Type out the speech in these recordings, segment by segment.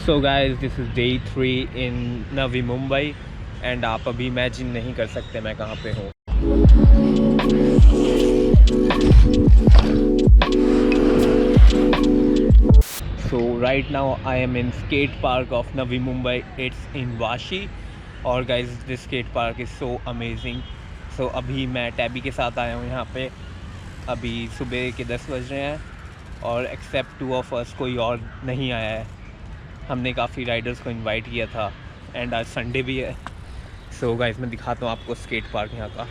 So guys this is day 3 in Navi Mumbai and आप अभी imagine नहीं कर सकते मैं कहाँ पे हूँ। So right now I am in skate park of Navi Mumbai, it's in Vashi. और guys this skate park is so amazing. So अभी मैं टैबी के साथ आया हूँ यहाँ पे। अभी सुबह के 10 बज रहे हैं और एक्सेप्ट 2 ऑफ अस कोई और नहीं आया है। हमने काफ़ी राइडर्स को इनवाइट किया था एंड आज संडे भी है। सो गाइस मैं दिखाता हूँ आपको स्केट पार्क यहाँ का।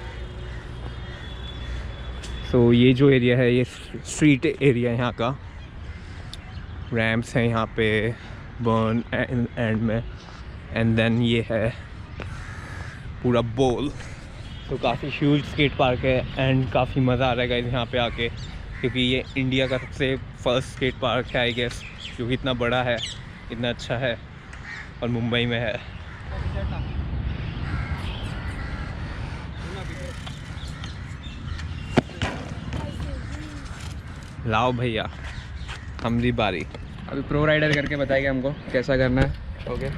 सो ये जो एरिया है ये स्ट्रीट एरिया है यहाँ का। रैम्प्स हैं यहाँ पे बर्न एंड में एंड देन ये है पूरा बोल। तो काफ़ी ह्यूज स्केट पार्क है एंड काफ़ी मज़ा आ रहा है गाइस यहाँ पे आके, क्योंकि ये इंडिया का सबसे फर्स्ट स्केट पार्क है आई गेस, जो कि इतना बड़ा है, इतना अच्छा है और मुंबई में है। लाओ भैया हमारी बारी। अभी प्रो राइडर करके बताएगा हमको कैसा करना है। ओके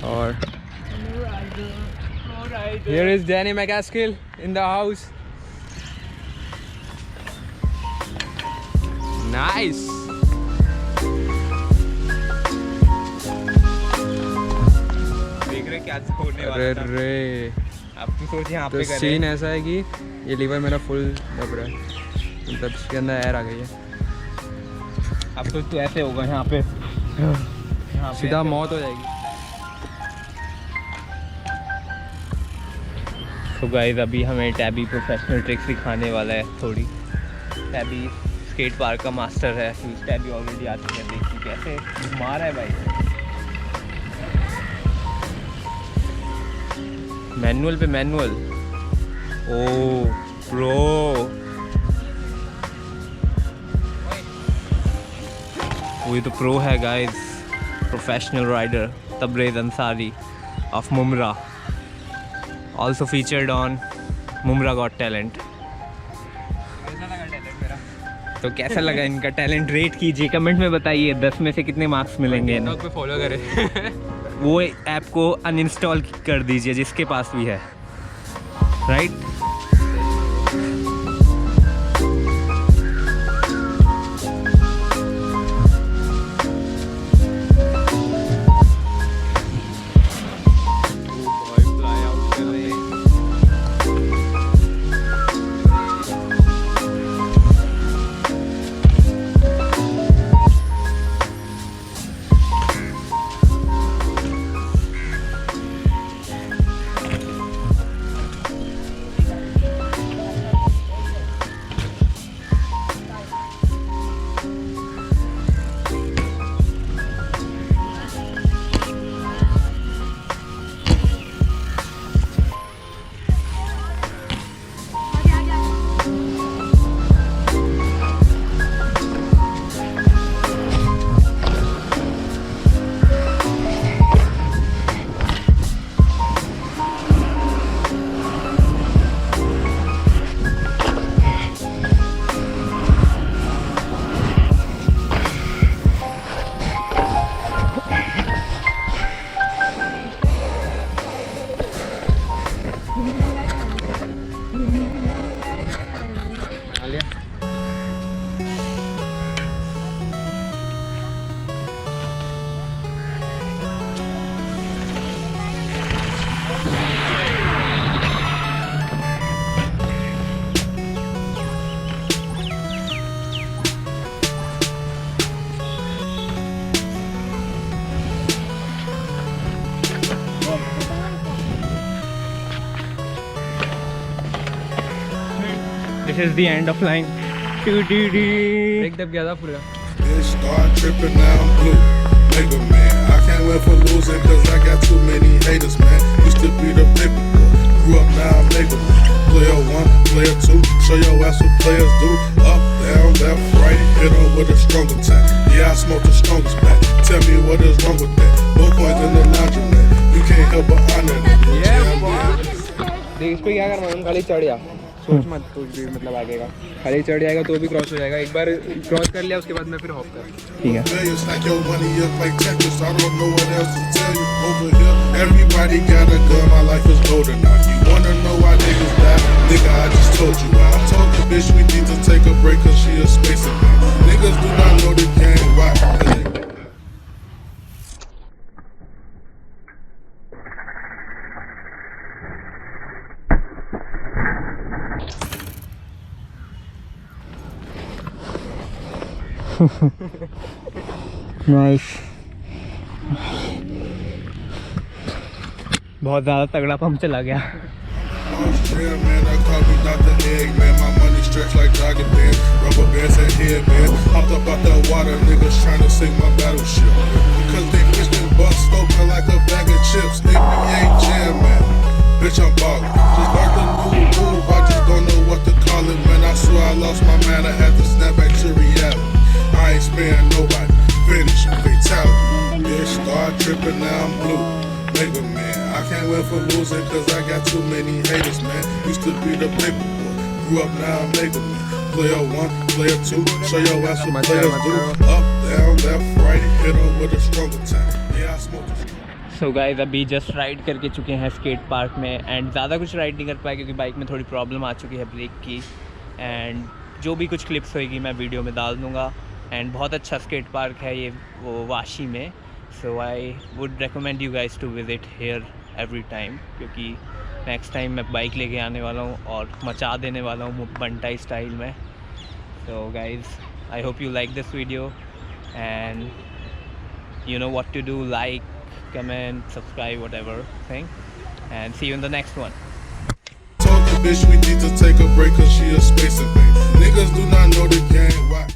और here is Danny McCaskill in the house. Nice. देख रहे क्या होने वाला था। अरे आप तो सोच यहाँ तो पे सीन ऐसा है कि ये लीवर मेरा फुल दब रहा है, मतलब इसके अंदर एयर आ गई है। अब तो ऐसे होगा यहाँ पे सीधा मौत हो जाएगी। तो गाइस अभी हमें टैबी प्रोफेशनल ट्रिक्स सिखाने वाला है थोड़ी। टैबी स्केट पार्क का मास्टर है, टैबी ऑलरेडी आ चुके हैं। देखिए कैसे मार है भाई। मैनुअल पे मैनुअल। ओ प्रो। वो तो प्रो है guys, professional rider Tabrez Ansari of Mumbra, also featured on Mumbra got talent. तो कैसा लगा इनका टैलेंट? रेट कीजिए, कमेंट में बताइए 10 में से कितने मार्क्स मिलेंगे। टिकटॉक पे फॉलो करें। वो ऐप को अनइंस्टॉल कर दीजिए जिसके पास भी है, right. This is the end of line. Brake दब गया था पूरा। Start tripping, now I'm blue. Mega man, I can't win for losing cause I got too many haters, man. Used to be the paper boy, grew up now I'm mega man. Player 1, player 2, show your ass what players do. Up, down, left, right, hit them with a stronger time. Yeah, I smoke the strongest back. Tell me what is wrong with that. No points in the laundromat. You can't help but honor that. देख इस पे क्या करना है, हम खाली चढ़ जा। सोच मत कुछ भी मतलब आगे का, खाली चढ़ जाएगा तो भी क्रॉस हो जाएगा। एक बार क्रॉस कर लिया उसके बाद में फिर हॉप कर। ठीक है। Millions stack your money up like Tetris. I don't know what else to tell you. Over here, everybody got a gun. My life is golden now. You wanna know why niggas die? Nigga, I just told you why. I told the bitch we need to take a break cause she a space man. Niggas do not know the game. Why? Nice. बहुत ज़्यादा तगड़ा pump चला गया। Yeah, man, I call me Dr. Egg, man. My money stretched like jogging bands. Rubber bands and headbands. Hopped up out that water, niggas tryna sink my battleship. Because they Christian bucks open like a bag of chips. NBA jam, man. Bitch, I'm ballin'. Just learned a new move, I just don't know what to call it, man. I swear I lost my man, I had to snap back to reality. I ain't sparing nobody. Finish, fatality. Bitch, start tripping, now I'm blue. Mega man, I can't win for losing cause I got too many haters, man. Used to be the paper boy, grew up now I'm mega man. Player 1, player 2, show your ass what players do. Up, down, left, right, hit 'em with a stronger time. Yeah, I smoke the so guys अभी just ride करके चुके हैं skate park में, and ज़्यादा कुछ ride नहीं कर पाए क्योंकि बाइक में थोड़ी प्रॉब्लम आ चुकी है ब्रेक की। एंड जो भी कुछ क्लिप्स होएगी मैं वीडियो में डाल दूँगा। एंड बहुत अच्छा स्केट पार्क है ये वो वाशी में। So I would recommend you guys to visit here every time, क्योंकि नेक्स्ट टाइम मैं बाइक लेके आने वाला हूँ और मचा देने वाला हूँ बंटाई स्टाइल में। So guys I hope you like this video and you know what to do, like, comment, subscribe, whatever thing, and see you in the next one. Told the bitch we need to take a break cause she a space invade. Niggas do not know the game. Why?